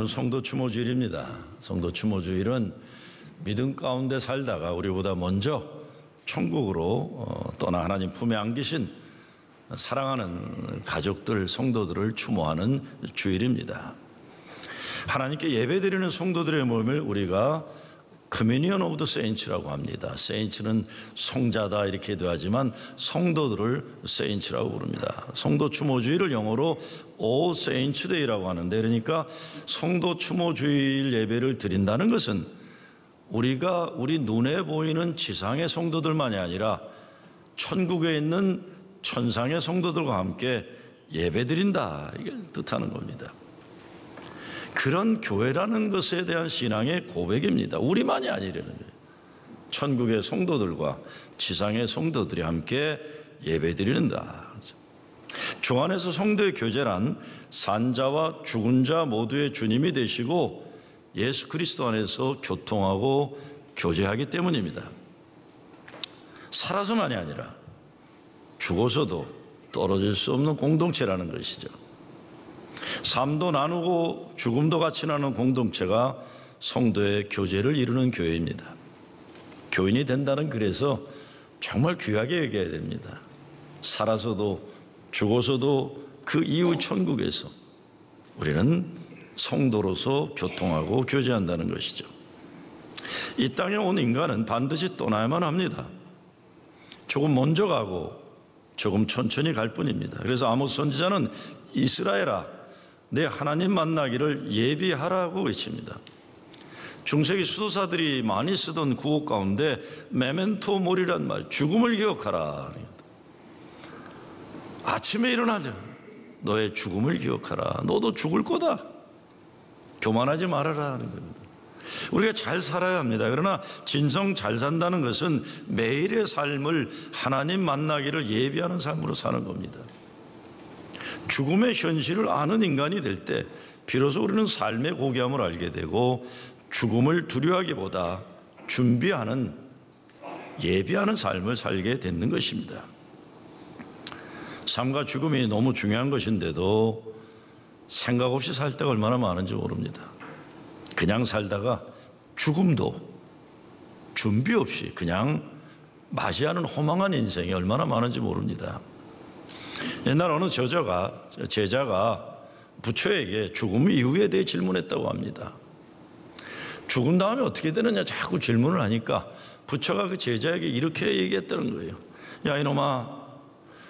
오늘 성도 추모주일입니다. 성도 추모주일은 믿음 가운데 살다가 우리보다 먼저 천국으로 떠나 하나님 품에 안기신 사랑하는 가족들, 성도들을 추모하는 주일입니다. 하나님께 예배드리는 성도들의 모임을 우리가 Communion of the Saints라고 합니다. Saints는 성자다 이렇게 기도하지만 성도들을 Saints라고 부릅니다. 성도 추모주일을 영어로 All Saints Day라고 하는데, 그러니까 성도 추모주일 예배를 드린다는 것은 우리가 우리 눈에 보이는 지상의 성도들만이 아니라 천국에 있는 천상의 성도들과 함께 예배드린다, 이걸 뜻하는 겁니다. 그런 교회라는 것에 대한 신앙의 고백입니다. 우리만이 아니라는 거예요. 천국의 성도들과 지상의 성도들이 함께 예배드린다. 주 안에서 성도의 교제란 산자와 죽은 자 모두의 주님이 되시고 예수 그리스도 안에서 교통하고 교제하기 때문입니다. 살아서만이 아니라 죽어서도 떨어질 수 없는 공동체라는 것이죠. 삶도 나누고 죽음도 같이 나누는 공동체가 성도의 교제를 이루는 교회입니다. 교인이 된다는, 그래서 정말 귀하게 여겨야 됩니다. 살아서도 죽어서도 그 이후 천국에서 우리는 성도로서 교통하고 교제한다는 것이죠. 이 땅에 온 인간은 반드시 떠나야만 합니다. 조금 먼저 가고 조금 천천히 갈 뿐입니다. 그래서 아모스 선지자는 이스라엘아, 내 하나님 만나기를 예비하라고 외칩니다. 중세기 수도사들이 많이 쓰던 구호 가운데 메멘토 모리란 말, 죽음을 기억하라. 아침에 일어나자 너의 죽음을 기억하라. 너도 죽을 거다. 교만하지 말아라 하는 겁니다. 우리가 잘 살아야 합니다. 그러나 진정 잘 산다는 것은 매일의 삶을 하나님 만나기를 예비하는 삶으로 사는 겁니다. 죽음의 현실을 아는 인간이 될 때 비로소 우리는 삶의 고귀함을 알게 되고 죽음을 두려워하기보다 준비하는, 예비하는 삶을 살게 되는 것입니다. 삶과 죽음이 너무 중요한 것인데도 생각 없이 살 때가 얼마나 많은지 모릅니다. 그냥 살다가 죽음도 준비 없이 그냥 맞이하는 허망한 인생이 얼마나 많은지 모릅니다. 옛날 어느 제자가 부처에게 죽음 이후에 대해 질문했다고 합니다. 죽은 다음에 어떻게 되느냐 자꾸 질문을 하니까 부처가 그 제자에게 이렇게 얘기했다는 거예요. 야, 이놈아,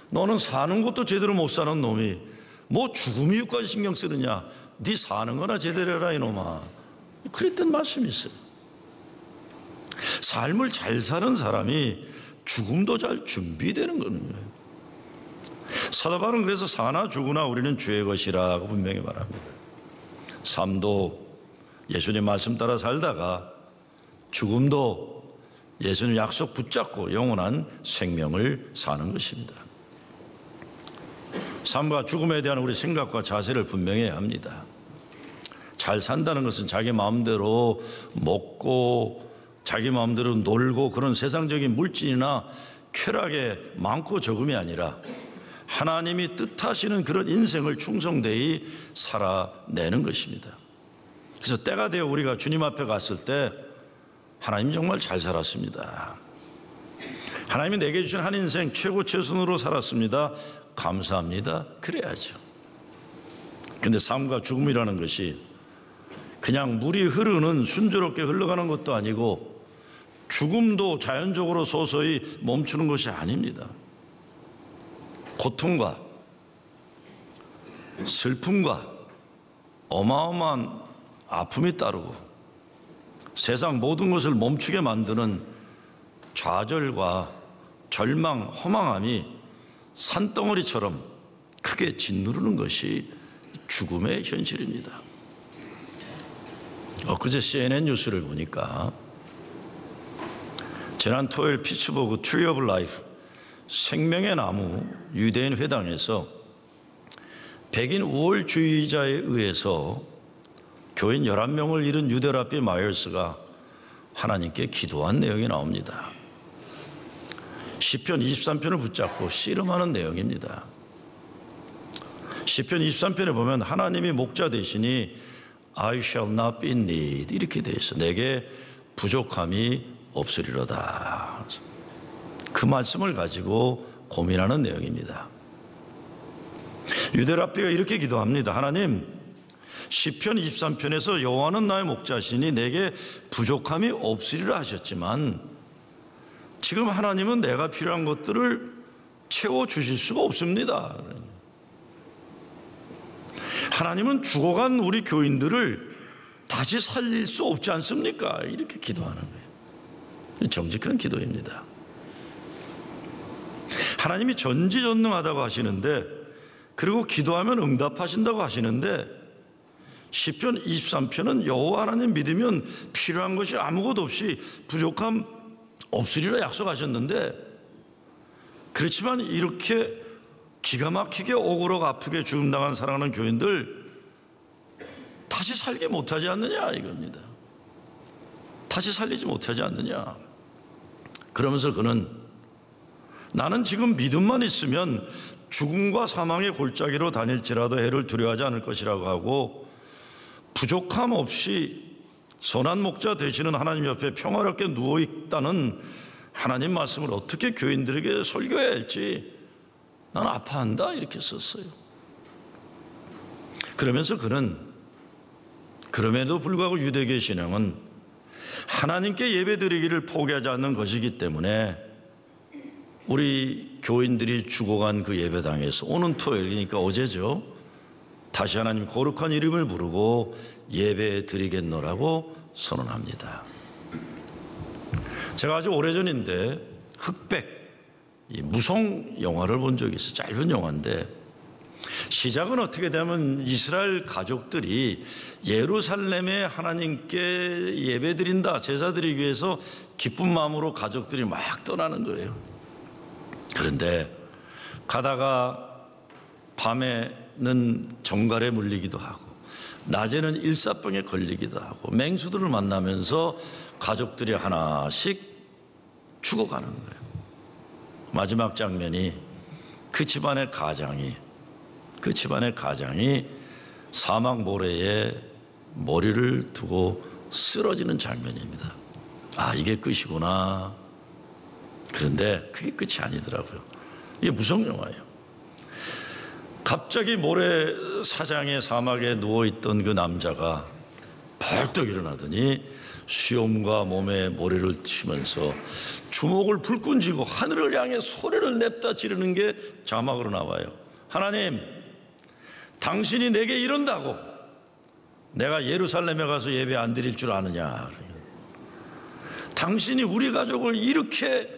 너는 사는 것도 제대로 못 사는 놈이 뭐 죽음 이후까지 신경 쓰느냐. 네 사는 거나 제대로 해라, 이놈아. 그랬던 말씀이 있어요. 삶을 잘 사는 사람이 죽음도 잘 준비되는 거예요. 사도 바울은 그래서 사나 죽으나 우리는 주의 것이라고 분명히 말합니다. 삶도 예수님 말씀 따라 살다가 죽음도 예수님 약속 붙잡고 영원한 생명을 사는 것입니다. 삶과 죽음에 대한 우리 생각과 자세를 분명해야 합니다. 잘 산다는 것은 자기 마음대로 먹고 자기 마음대로 놀고 그런 세상적인 물질이나 쾌락에 많고 적음이 아니라 하나님이 뜻하시는 그런 인생을 충성되이 살아내는 것입니다. 그래서 때가 되어 우리가 주님 앞에 갔을 때 하나님 정말 잘 살았습니다. 하나님이 내게 주신 한 인생 최고 최선으로 살았습니다. 감사합니다. 그래야죠. 그런데 삶과 죽음이라는 것이 그냥 물이 흐르는 순조롭게 흘러가는 것도 아니고 죽음도 자연적으로 서서히 멈추는 것이 아닙니다. 고통과 슬픔과 어마어마한 아픔이 따르고 세상 모든 것을 멈추게 만드는 좌절과 절망, 허망함이 산덩어리처럼 크게 짓누르는 것이 죽음의 현실입니다. 엊그제 CNN 뉴스를 보니까 지난 토요일 피츠버그 트리 오브 라이프, 생명의 나무 유대인 회당에서 백인 우월주의자에 의해서 교인 11명을 잃은 유대랍비 마이어스가 하나님께 기도한 내용이 나옵니다. 시편 23편을 붙잡고 씨름하는 내용입니다. 시편 23편에 보면 하나님이 목자 되시니 I shall not be in need. 이렇게 돼 있어. 내게 부족함이 없으리로다. 그 말씀을 가지고 고민하는 내용입니다. 유대랍비가 이렇게 기도합니다. 하나님, 시편 23편에서 여호와는 나의 목자시니 내게 부족함이 없으리라 하셨지만 지금 하나님은 내가 필요한 것들을 채워주실 수가 없습니다. 하나님은 죽어간 우리 교인들을 다시 살릴 수 없지 않습니까? 이렇게 기도하는 거예요. 정직한 기도입니다. 하나님이 전지전능하다고 하시는데, 그리고 기도하면 응답하신다고 하시는데, 시편 23편은 여호와 하나님 믿으면 필요한 것이 아무것도 없이 부족함 없으리라 약속하셨는데, 그렇지만 이렇게 기가 막히게 오그럭 아프게 죽음당한 사랑하는 교인들 다시 살게 못하지 않느냐 이겁니다. 다시 살리지 못하지 않느냐. 그러면서 그는 나는 지금 믿음만 있으면 죽음과 사망의 골짜기로 다닐지라도 해를 두려워하지 않을 것이라고 하고, 부족함 없이 선한 목자 되시는 하나님 옆에 평화롭게 누워있다는 하나님 말씀을 어떻게 교인들에게 설교해야 할지 난 아파한다 이렇게 썼어요. 그러면서 그는 그럼에도 불구하고 유대계 신앙은 하나님께 예배드리기를 포기하지 않는 것이기 때문에 우리 교인들이 죽어간 그 예배당에서 오는 토요일이니까 어제죠, 다시 하나님 거룩한 이름을 부르고 예배드리겠노라고 선언합니다. 제가 아주 오래전인데 흑백 이 무성 영화를 본 적이 있어요. 짧은 영화인데 시작은 어떻게 되면 이스라엘 가족들이 예루살렘에 하나님께 예배드린다, 제사드리기 위해서 기쁜 마음으로 가족들이 막 떠나는 거예요. 그런데 가다가 밤에는 정갈에 물리기도 하고 낮에는 일사병에 걸리기도 하고 맹수들을 만나면서 가족들이 하나씩 죽어가는 거예요. 마지막 장면이 그 집안의 가장이 사막 모래에 머리를 두고 쓰러지는 장면입니다. 아, 이게 끝이구나. 그런데 그게 끝이 아니더라고요. 이게 무성 영화예요. 갑자기 모래사장의 사막에 누워있던 그 남자가 벌떡 일어나더니 수염과 몸에 모래를 치면서 주먹을 불끈 쥐고 하늘을 향해 소리를 냅다 지르는 게 자막으로 나와요. 하나님, 당신이 내게 이런다고 내가 예루살렘에 가서 예배 안 드릴 줄 아느냐. 당신이 우리 가족을 이렇게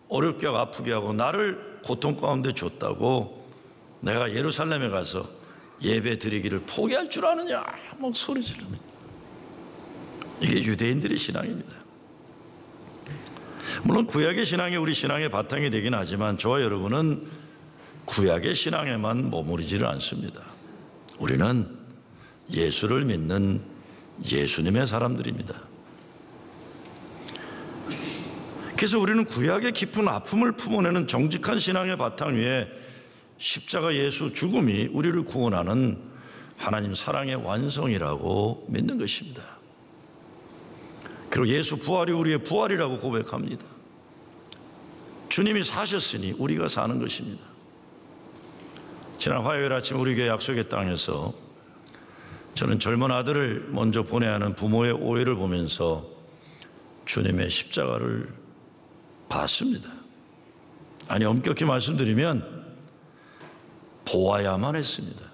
어렵게 하고 아프게 하고 나를 고통 가운데 줬다고 내가 예루살렘에 가서 예배 드리기를 포기할 줄 아느냐. 막 소리 지르는 거예요. 이게 유대인들의 신앙입니다. 물론 구약의 신앙이 우리 신앙의 바탕이 되긴 하지만 저와 여러분은 구약의 신앙에만 머무르지를 않습니다. 우리는 예수를 믿는 예수님의 사람들입니다. 그래서 우리는 구약의 깊은 아픔을 품어내는 정직한 신앙의 바탕 위에 십자가 예수 죽음이 우리를 구원하는 하나님 사랑의 완성이라고 믿는 것입니다. 그리고 예수 부활이 우리의 부활이라고 고백합니다. 주님이 사셨으니 우리가 사는 것입니다. 지난 화요일 아침 우리 교회 약속의 땅에서 저는 젊은 아들을 먼저 보내야 하는 부모의 오해를 보면서 주님의 십자가를 봤습니다. 아니, 엄격히 말씀드리면 보아야만 했습니다.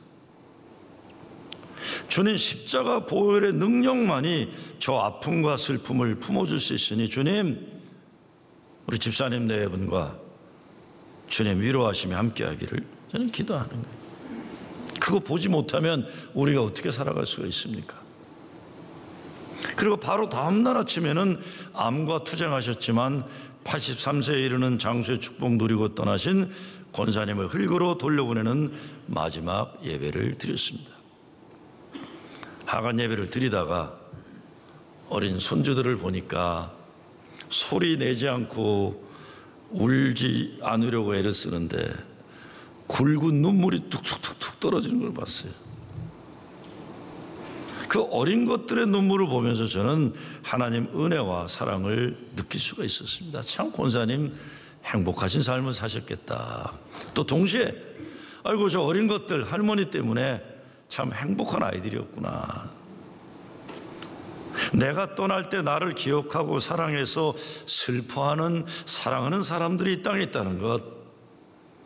주님 십자가 보혈의 능력만이 저 아픔과 슬픔을 품어줄 수 있으니 주님, 우리 집사님 네 분과 주님 위로하시며 함께하기를 저는 기도하는 거예요. 그거 보지 못하면 우리가 어떻게 살아갈 수가 있습니까? 그리고 바로 다음 날 아침에는 암과 투쟁하셨지만 83세에 이르는 장수의 축복 누리고 떠나신 권사님을 흙으로 돌려보내는 마지막 예배를 드렸습니다. 하간 예배를 드리다가 어린 손주들을 보니까 소리 내지 않고 울지 않으려고 애를 쓰는데 굵은 눈물이 툭툭툭툭 떨어지는 걸 봤어요. 그 어린 것들의 눈물을 보면서 저는 하나님 은혜와 사랑을 느낄 수가 있었습니다. 참 권사님 행복하신 삶을 사셨겠다. 또 동시에 아이고 저 어린 것들 할머니 때문에 참 행복한 아이들이었구나. 내가 떠날 때 나를 기억하고 사랑해서 슬퍼하는 사랑하는 사람들이 이 땅에 있다는 것,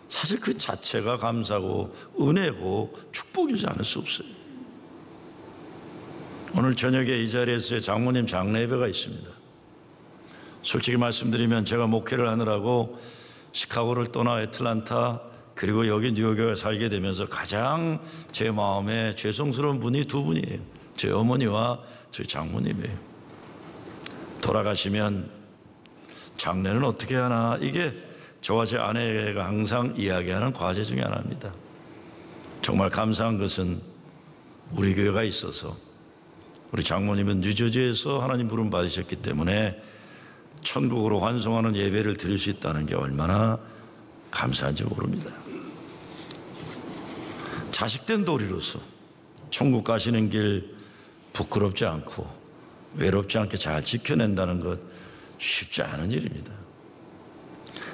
사실 그 자체가 감사고 은혜고 축복이지 않을 수 없어요. 오늘 저녁에 이 자리에서 장모님 장례 예배가 있습니다. 솔직히 말씀드리면 제가 목회를 하느라고 시카고를 떠나 애틀란타 그리고 여기 뉴욕에 살게 되면서 가장 제 마음에 죄송스러운 분이 두 분이에요. 제 어머니와 저희 장모님이에요. 돌아가시면 장례는 어떻게 하나, 이게 저와 제 아내가 항상 이야기하는 과제 중에 하나입니다. 정말 감사한 것은 우리 교회가 있어서 우리 장모님은 뉴저지에서 하나님 부름 받으셨기 때문에 천국으로 환송하는 예배를 드릴 수 있다는 게 얼마나 감사한지 모릅니다. 자식된 도리로서 천국 가시는 길 부끄럽지 않고 외롭지 않게 잘 지켜낸다는 것 쉽지 않은 일입니다.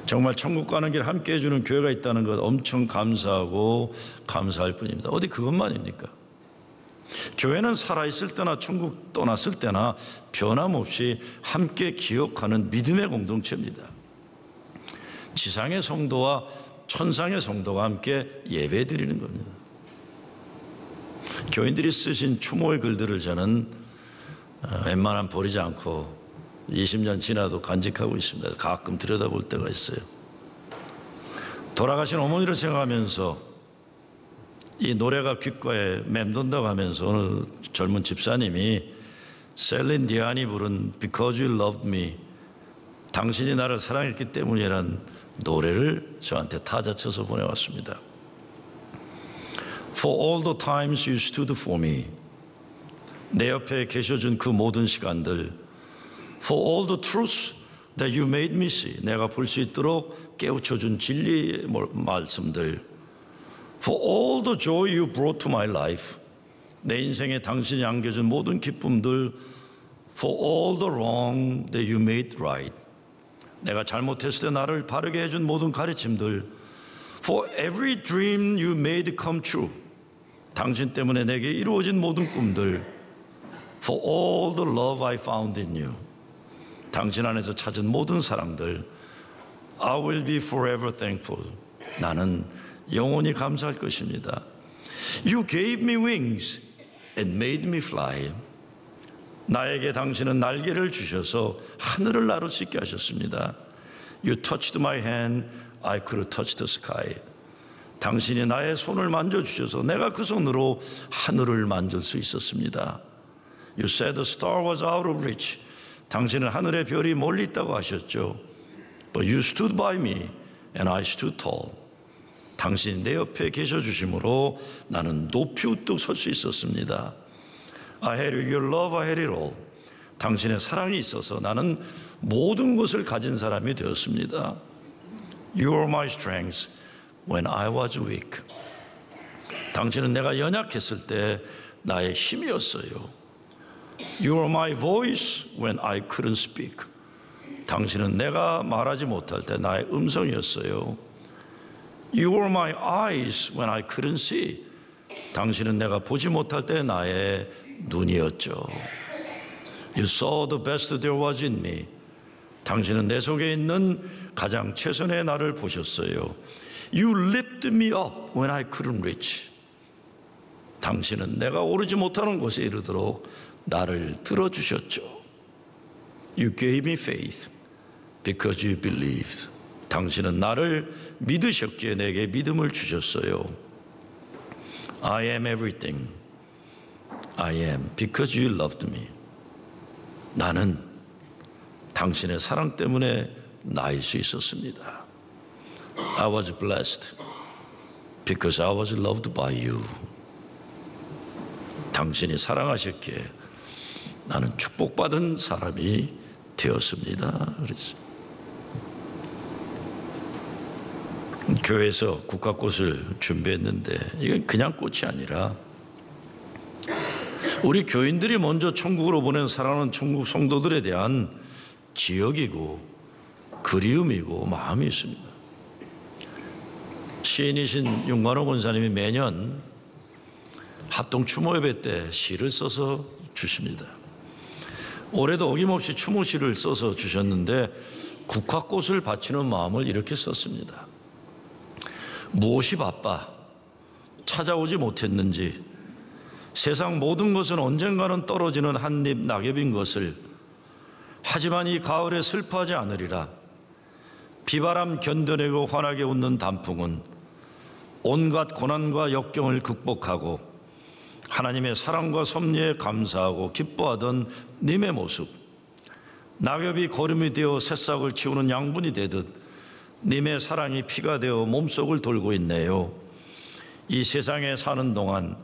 정말 천국 가는 길 함께 해주는 교회가 있다는 것 엄청 감사하고 감사할 뿐입니다. 어디 그것만입니까? 교회는 살아있을 때나 천국 떠났을 때나 변함없이 함께 기억하는 믿음의 공동체입니다. 지상의 성도와 천상의 성도가 함께 예배 드리는 겁니다. 교인들이 쓰신 추모의 글들을 저는 웬만하면 버리지 않고 20년 지나도 간직하고 있습니다. 가끔 들여다볼 때가 있어요. 돌아가신 어머니를 생각하면서 이 노래가 귓가에 맴돈다고 하면서 어느 젊은 집사님이 셀린 디안이 부른 Because You Loved Me, 당신이 나를 사랑했기 때문이라는 노래를 저한테 타자쳐서 보내왔습니다. For all the times you stood for me, 내 옆에 계셔준 그 모든 시간들, For all the truths that you made me see, 내가 볼 수 있도록 깨우쳐준 진리의 말씀들, For all the joy you brought to my life, 내 인생에 당신이 안겨준 모든 기쁨들, For all the wrong that you made right, 내가 잘못했을 때 나를 바르게 해준 모든 가르침들, For every dream you made come true, 당신 때문에 내게 이루어진 모든 꿈들, For all the love I found in you, 당신 안에서 찾은 모든 사랑들, I will be forever thankful, 나는 영원히 감사할 것입니다. You gave me wings and made me fly, 나에게 당신은 날개를 주셔서 하늘을 나를 수 있게 하셨습니다. You touched my hand, I could touch the sky, 당신이 나의 손을 만져주셔서 내가 그 손으로 하늘을 만질 수 있었습니다. You said the star was out of reach, 당신은 하늘의 별이 멀리 있다고 하셨죠. But you stood by me and I stood tall, 당신이 내 옆에 계셔주심으로 나는 높이 우뚝 설 수 있었습니다. I had your love, I had it all, 당신의 사랑이 있어서 나는 모든 것을 가진 사람이 되었습니다. You were my strength when I was weak, 당신은 내가 연약했을 때 나의 힘이었어요. You were my voice when I couldn't speak, 당신은 내가 말하지 못할 때 나의 음성이었어요. You were my eyes when I couldn't see, 당신은 내가 보지 못할 때 나의 눈이었죠. You saw the best there was in me, 당신은 내 속에 있는 가장 최선의 나를 보셨어요. You lifted me up when I couldn't reach, 당신은 내가 오르지 못하는 곳에 이르도록 나를 들어주셨죠. You gave me faith because you believed, 당신은 나를 믿으셨기에 내게 믿음을 주셨어요. I am everything I am because you loved me, 나는 당신의 사랑 때문에 나일 수 있었습니다. I was blessed because I was loved by you, 당신이 사랑하셨기에 나는 축복받은 사람이 되었습니다. 그래서 교회에서 국화꽃을 준비했는데 이건 그냥 꽃이 아니라 우리 교인들이 먼저 천국으로 보낸 사랑하는 천국 성도들에 대한 기억이고 그리움이고 마음이 있습니다. 시인이신 윤관호 권사님이 매년 합동 추모 예배 때 시를 써서 주십니다. 올해도 어김없이 추모시를 써서 주셨는데 국화꽃을 바치는 마음을 이렇게 썼습니다. 무엇이 바빠 찾아오지 못했는지 세상 모든 것은 언젠가는 떨어지는 한입 낙엽인 것을, 하지만 이 가을에 슬퍼하지 않으리라. 비바람 견뎌내고 환하게 웃는 단풍은 온갖 고난과 역경을 극복하고 하나님의 사랑과 섭리에 감사하고 기뻐하던 님의 모습, 낙엽이 거름이 되어 새싹을 키우는 양분이 되듯 님의 사랑이 피가 되어 몸속을 돌고 있네요. 이 세상에 사는 동안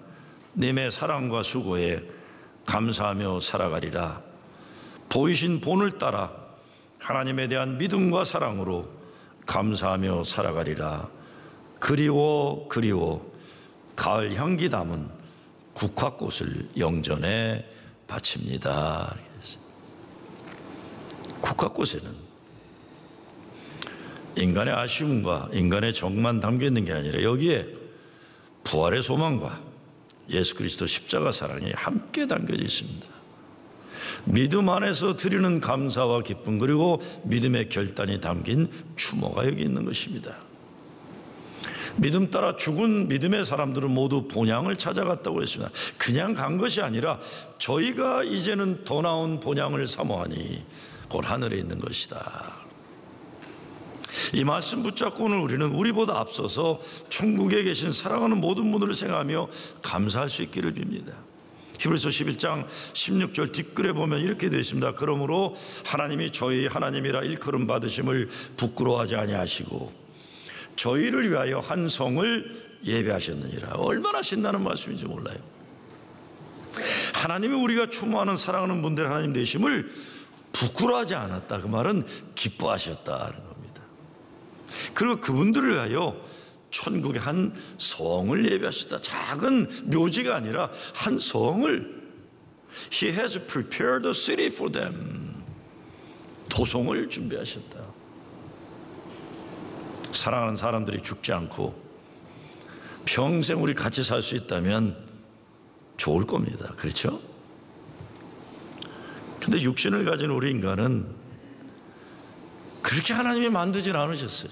님의 사랑과 수고에 감사하며 살아가리라. 보이신 본을 따라 하나님에 대한 믿음과 사랑으로 감사하며 살아가리라. 그리워 가을 향기 담은 국화꽃을 영전에 바칩니다. 국화꽃에는 인간의 아쉬움과 인간의 정만 담겨 있는 게 아니라 여기에 부활의 소망과 예수 그리스도 십자가 사랑이 함께 담겨져 있습니다. 믿음 안에서 드리는 감사와 기쁨, 그리고 믿음의 결단이 담긴 추모가 여기 있는 것입니다. 믿음 따라 죽은 믿음의 사람들은 모두 본향을 찾아갔다고 했습니다. 그냥 간 것이 아니라 저희가 이제는 더 나은 본향을 사모하니 곧 하늘에 있는 것이다. 이 말씀 붙잡고 오늘 우리는 우리보다 앞서서 천국에 계신 사랑하는 모든 분들을 생각하며 감사할 수 있기를 빕니다. 히브리서 11장 16절 뒷글에 보면 이렇게 되어 있습니다. 그러므로 하나님이 저희 하나님이라 일컬음 받으심을 부끄러워하지 아니하시고 저희를 위하여 한 성을 예배하셨느니라. 얼마나 신나는 말씀인지 몰라요. 하나님이 우리가 추모하는 사랑하는 분들 하나님 되심을 부끄러워하지 않았다. 그 말은 기뻐하셨다는 겁니다. 그리고 그분들을 위하여 천국의 한 성을 예배하셨다. 작은 묘지가 아니라 한 성을, He has prepared a city for them. 도성을 준비하셨다. 사랑하는 사람들이 죽지 않고 평생 우리 같이 살 수 있다면 좋을 겁니다. 그렇죠? 근데 육신을 가진 우리 인간은 그렇게 하나님이 만들질 않으셨어요.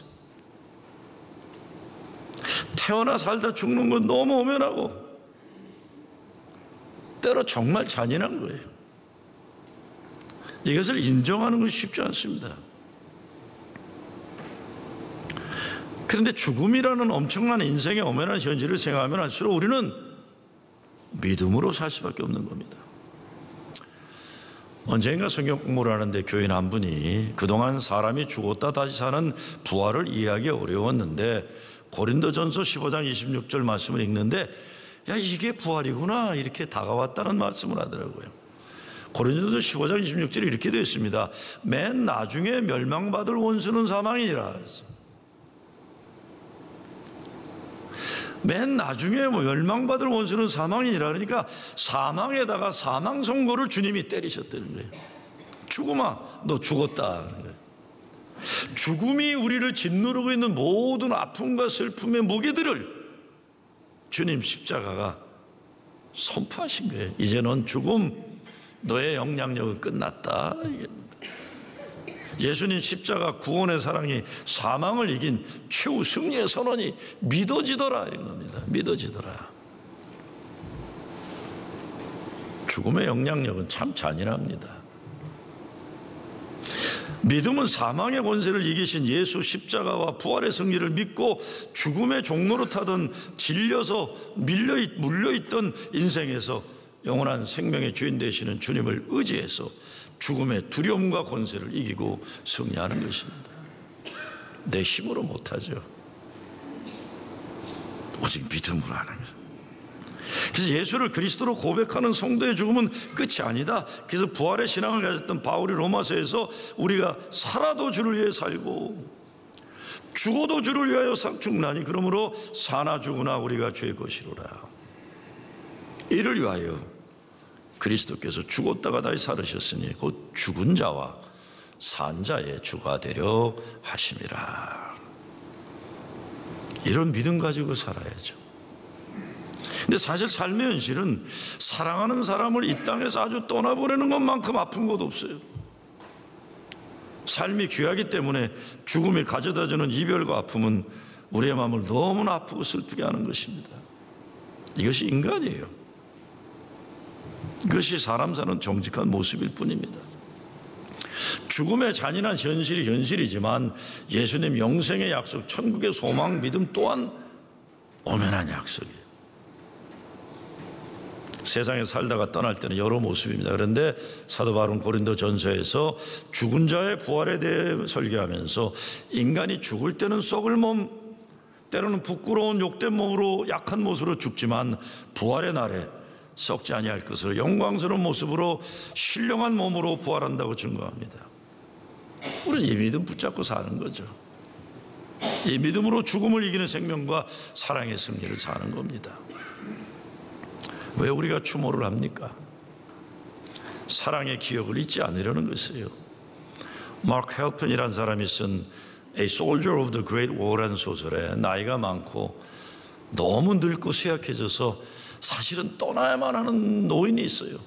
태어나 살다 죽는 건 너무 엄연하고 때로 정말 잔인한 거예요. 이것을 인정하는 것이 쉽지 않습니다. 그런데 죽음이라는 엄청난 인생의 엄연한 현실을 생각하면 할수록 우리는 믿음으로 살 수밖에 없는 겁니다. 언젠가 성경 공부를 하는데 교인 한 분이 그동안 사람이 죽었다 다시 사는 부활을 이해하기 어려웠는데 고린도전서 15장 26절 말씀을 읽는데 야, 이게 부활이구나 이렇게 다가왔다는 말씀을 하더라고요. 고린도전서 15장 26절에 이렇게 되어 있습니다. 맨 나중에 멸망받을 원수는 사망이니라. 맨 나중에 멸망받을 원수는 사망이니라. 그러니까 사망에다가 사망 선고를 주님이 때리셨다는 거예요. 죽음아, 너 죽었다. 죽음이 우리를 짓누르고 있는 모든 아픔과 슬픔의 무게들을 주님 십자가가 선포하신 거예요. 이제 넌 죽음, 너의 영향력은 끝났다. 예수님 십자가 구원의 사랑이 사망을 이긴 최후 승리의 선언이 믿어지더라 이런 겁니다. 믿어지더라. 죽음의 영향력은 참 잔인합니다. 믿음은 사망의 권세를 이기신 예수 십자가와 부활의 승리를 믿고 죽음의 종로로 타던 질려서 물려있던 인생에서 영원한 생명의 주인 되시는 주님을 의지해서 죽음의 두려움과 권세를 이기고 승리하는 것입니다. 내 힘으로 못하죠. 오직 믿음으로 하는 것. 그래서 예수를 그리스도로 고백하는 성도의 죽음은 끝이 아니다. 그래서 부활의 신앙을 가졌던 바울이 로마서에서 우리가 살아도 주를 위해 살고 죽어도 주를 위하여 죽나니 그러므로 사나 죽으나 우리가 주의 것이로라. 이를 위하여 그리스도께서 죽었다가 다시 살으셨으니 곧 죽은 자와 산 자의 주가 되려 하심이라. 이런 믿음 가지고 살아야죠. 근데 사실 삶의 현실은 사랑하는 사람을 이 땅에서 아주 떠나보내는 것만큼 아픈 것 없어요. 삶이 귀하기 때문에 죽음이 가져다주는 이별과 아픔은 우리의 마음을 너무나 아프고 슬프게 하는 것입니다. 이것이 인간이에요. 이것이 사람 사는 정직한 모습일 뿐입니다. 죽음의 잔인한 현실이 현실이지만 예수님 영생의 약속, 천국의 소망, 믿음 또한 엄연한 약속이에요. 세상에 살다가 떠날 때는 여러 모습입니다. 그런데 사도 바울은 고린도전서에서 죽은 자의 부활에 대해 설교하면서 인간이 죽을 때는 썩을 몸, 때로는 부끄러운 욕된 몸으로 약한 모습으로 죽지만 부활의 날에 썩지 아니할 것으로 영광스러운 모습으로 신령한 몸으로 부활한다고 증거합니다. 우리는 이 믿음 붙잡고 사는 거죠. 이 믿음으로 죽음을 이기는 생명과 사랑의 승리를 사는 겁니다. 왜 우리가 추모를 합니까? 사랑의 기억을 잊지 않으려는 것이에요. 마크 헬픈이라는 사람이 쓴 A Soldier of the Great War라는 소설에 나이가 많고 너무 늙고 쇠약해져서 사실은 떠나야만 하는 노인이 있어요.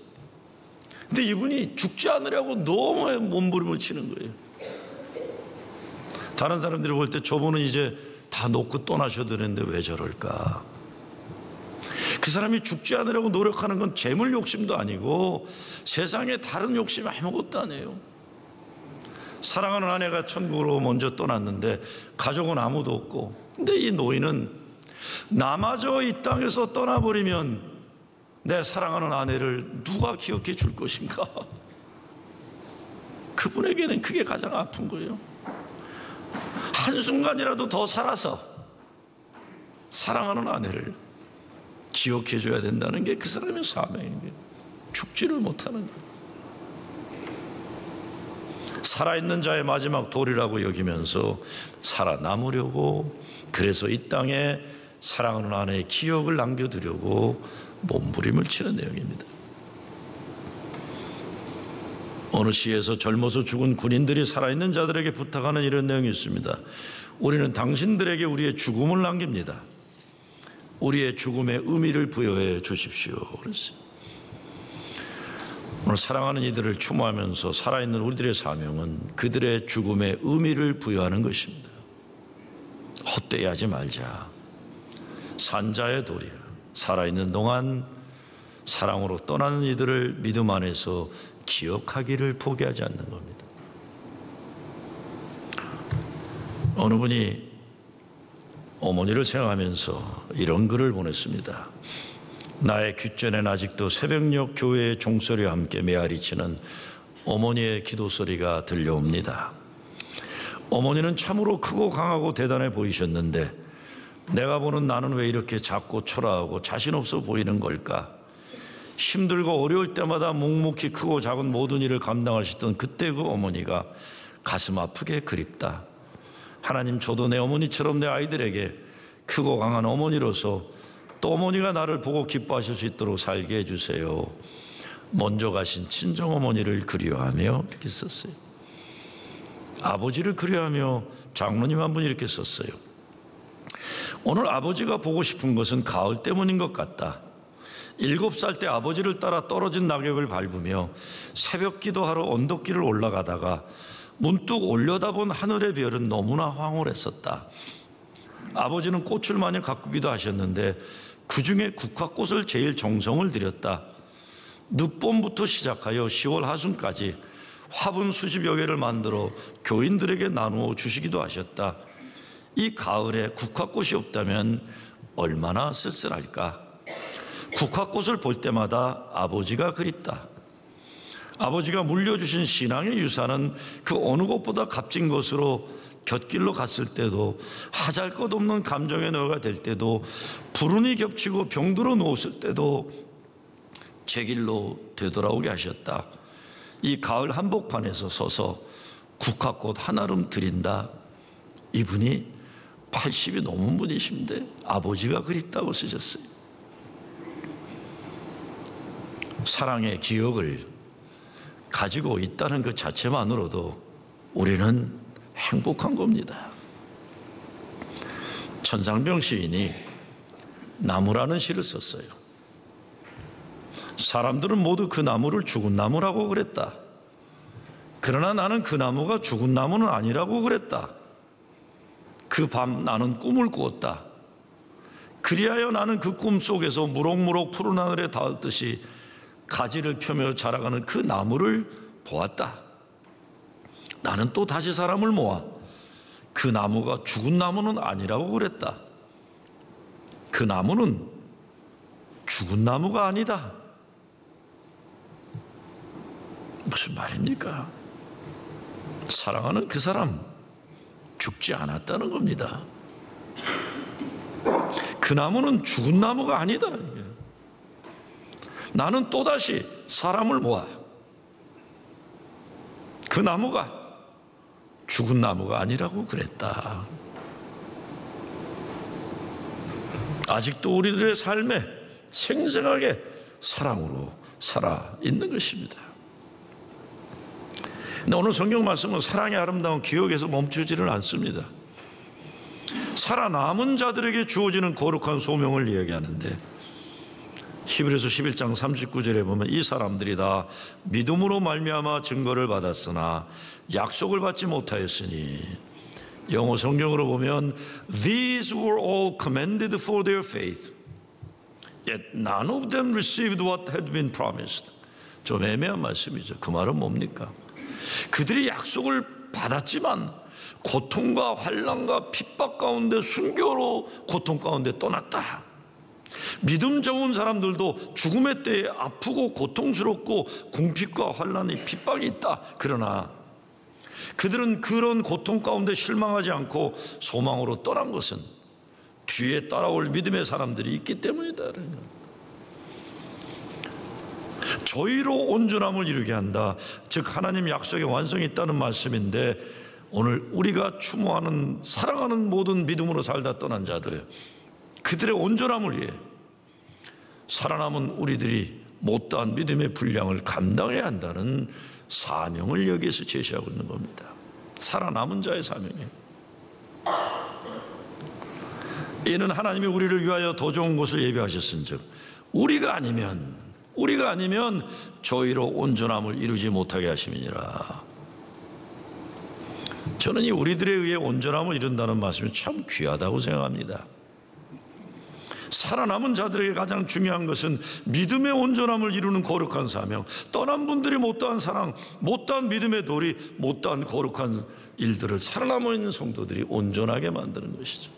근데 이분이 죽지 않으려고 너무 몸부림을 치는 거예요. 다른 사람들이 볼 때 저분은 이제 다 놓고 떠나셔도 되는데 왜 저럴까? 그 사람이 죽지 않으려고 노력하는 건 재물 욕심도 아니고 세상에 다른 욕심 아무것도 아니에요. 사랑하는 아내가 천국으로 먼저 떠났는데 가족은 아무도 없고, 근데 이 노인은 나마저 이 땅에서 떠나버리면 내 사랑하는 아내를 누가 기억해 줄 것인가? 그분에게는 그게 가장 아픈 거예요. 한순간이라도 더 살아서 사랑하는 아내를 기억해 줘야 된다는 게 그 사람의 사명인 거예요. 죽지를 못하는 거예요. 살아있는 자의 마지막 도리라고 여기면서 살아남으려고, 그래서 이 땅에 사랑하는 아내의 기억을 남겨두려고 몸부림을 치는 내용입니다. 어느 시에서 젊어서 죽은 군인들이 살아있는 자들에게 부탁하는 이런 내용이 있습니다. 우리는 당신들에게 우리의 죽음을 남깁니다. 우리의 죽음에 의미를 부여해 주십시오. 그랬어요. 오늘 사랑하는 이들을 추모하면서 살아있는 우리들의 사명은 그들의 죽음에 의미를 부여하는 것입니다. 헛되이 하지 말자. 산자의 도리, 살아있는 동안 사랑으로 떠나는 이들을 믿음 안에서 기억하기를 포기하지 않는 겁니다. 어느 분이 어머니를 생각하면서 이런 글을 보냈습니다. 나의 귓전엔 아직도 새벽녘 교회의 종소리와 함께 메아리치는 어머니의 기도 소리가 들려옵니다. 어머니는 참으로 크고 강하고 대단해 보이셨는데 내가 보는 나는 왜 이렇게 작고 초라하고 자신 없어 보이는 걸까? 힘들고 어려울 때마다 묵묵히 크고 작은 모든 일을 감당하셨던 그때 그 어머니가 가슴 아프게 그립다. 하나님, 저도 내 어머니처럼 내 아이들에게 크고 강한 어머니로서 또 어머니가 나를 보고 기뻐하실 수 있도록 살게 해주세요. 먼저 가신 친정어머니를 그리워하며 이렇게 썼어요. 아버지를 그리워하며 장로님 한 분이 이렇게 썼어요. 오늘 아버지가 보고 싶은 것은 가을 때문인 것 같다. 7살 때 아버지를 따라 떨어진 낙엽을 밟으며 새벽 기도하러 언덕길을 올라가다가 문득 올려다본 하늘의 별은 너무나 황홀했었다. 아버지는 꽃을 많이 가꾸기도 하셨는데 그중에 국화꽃을 제일 정성을 들였다. 늦봄부터 시작하여 10월 하순까지 화분 수십여 개를 만들어 교인들에게 나누어 주시기도 하셨다. 이 가을에 국화꽃이 없다면 얼마나 쓸쓸할까. 국화꽃을 볼 때마다 아버지가 그립다. 아버지가 물려주신 신앙의 유산은 그 어느 것보다 값진 것으로 곁길로 갔을 때도, 하잘것없는 감정의 노예가 될 때도, 불운이 겹치고 병들어 누웠을 때도 제 길로 되돌아오게 하셨다. 이 가을 한복판에서 서서 국화꽃 한아름 드린다. 이분이 80이 넘은 분이신데 아버지가 그립다고 쓰셨어요. 사랑의 기억을 가지고 있다는 그 자체만으로도 우리는 행복한 겁니다. 천상병 시인이 나무라는 시를 썼어요. 사람들은 모두 그 나무를 죽은 나무라고 그랬다. 그러나 나는 그 나무가 죽은 나무는 아니라고 그랬다. 그 밤 나는 꿈을 꾸었다. 그리하여 나는 그 꿈 속에서 무럭무럭 푸른 하늘에 닿았듯이 가지를 펴며 자라가는 그 나무를 보았다. 나는 또 다시 사람을 모아 그 나무가 죽은 나무는 아니라고 그랬다. 그 나무는 죽은 나무가 아니다. 무슨 말입니까? 사랑하는 그 사람 죽지 않았다는 겁니다. 그 나무는 죽은 나무가 아니다. 나는 또다시 사람을 모아 그 나무가 죽은 나무가 아니라고 그랬다. 아직도 우리들의 삶에 생생하게 사랑으로 살아있는 것입니다. 근데 오늘 성경 말씀은 사랑의 아름다운 기억에서 멈추지를 않습니다. 살아남은 자들에게 주어지는 거룩한 소명을 이야기하는데 히브리서 11장 39절에 보면 이 사람들이 다 믿음으로 말미암아 증거를 받았으나 약속을 받지 못하였으니, 영어 성경으로 보면 These were all commended for their faith, yet none of them received what had been promised. 좀 애매한 말씀이죠. 그 말은 뭡니까? 그들이 약속을 받았지만 고통과 환난과 핍박 가운데 순교로 고통 가운데 떠났다. 믿음 좋은 사람들도 죽음의 때에 아프고 고통스럽고 궁핍과 환난이 핍박이 있다. 그러나 그들은 그런 고통 가운데 실망하지 않고 소망으로 떠난 것은 뒤에 따라올 믿음의 사람들이 있기 때문이다. 저희로 온전함을 이루게 한다. 즉 하나님 약속의 완성이 있다는 말씀인데, 오늘 우리가 추모하는 사랑하는 모든 믿음으로 살다 떠난 자들, 그들의 온전함을 위해 살아남은 우리들이 못다한 믿음의 분량을 감당해야 한다는 사명을 여기에서 제시하고 있는 겁니다. 살아남은 자의 사명이에요. 이는 하나님이 우리를 위하여 더 좋은 곳을 예비하셨은즉 우리가 아니면 저희로 온전함을 이루지 못하게 하심이니라. 저는 이 우리들에 의해 온전함을 이룬다는 말씀이 참 귀하다고 생각합니다. 살아남은 자들에게 가장 중요한 것은 믿음의 온전함을 이루는 거룩한 사명, 떠난 분들이 못다한 사랑, 못다한 믿음의 도리, 못다한 거룩한 일들을 살아남아 있는 성도들이 온전하게 만드는 것이죠.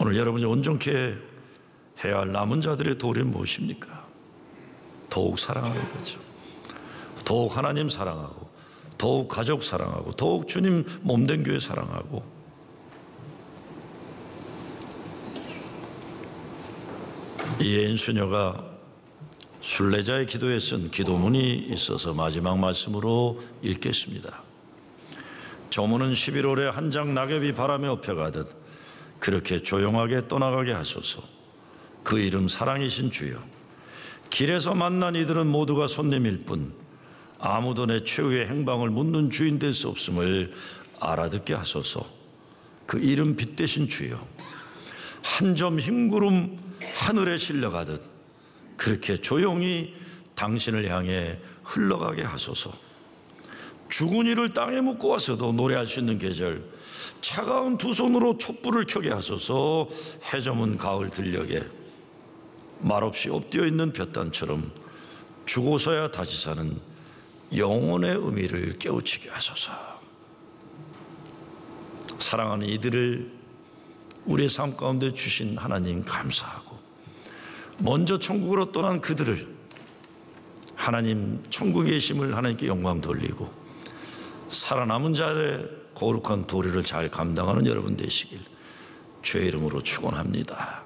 오늘 여러분이 온전케 해야 할 남은 자들의 도리는 무엇입니까? 더욱 사랑하는 거죠. 더욱 하나님 사랑하고, 더욱 가족 사랑하고, 더욱 주님 몸된 교회 사랑하고. 이예인 수녀가 순례자의 기도에 쓴 기도문이 있어서 마지막 말씀으로 읽겠습니다. 저문은 11월에 한 장 낙엽이 바람에 업혀가듯 그렇게 조용하게 떠나가게 하소서. 그 이름 사랑이신 주여, 길에서 만난 이들은 모두가 손님일 뿐 아무도 내 최후의 행방을 묻는 주인 될 수 없음을 알아듣게 하소서. 그 이름 빛 대신 주여, 한 점 흰구름 하늘에 실려가듯 그렇게 조용히 당신을 향해 흘러가게 하소서. 죽은 이를 땅에 묻고 와서도 노래할 수 있는 계절, 차가운 두 손으로 촛불을 켜게 하소서. 해저문 가을 들녘에 말없이 엎드려 있는 볕단처럼 죽어서야 다시 사는 영혼의 의미를 깨우치게 하소서. 사랑하는 이들을 우리의 삶 가운데 주신 하나님 감사하고, 먼저 천국으로 떠난 그들을 하나님 천국에 계심을 하나님께 영광 돌리고, 살아남은 자의 거룩한 도리를 잘 감당하는 여러분 되시길 주의 이름으로 축원합니다.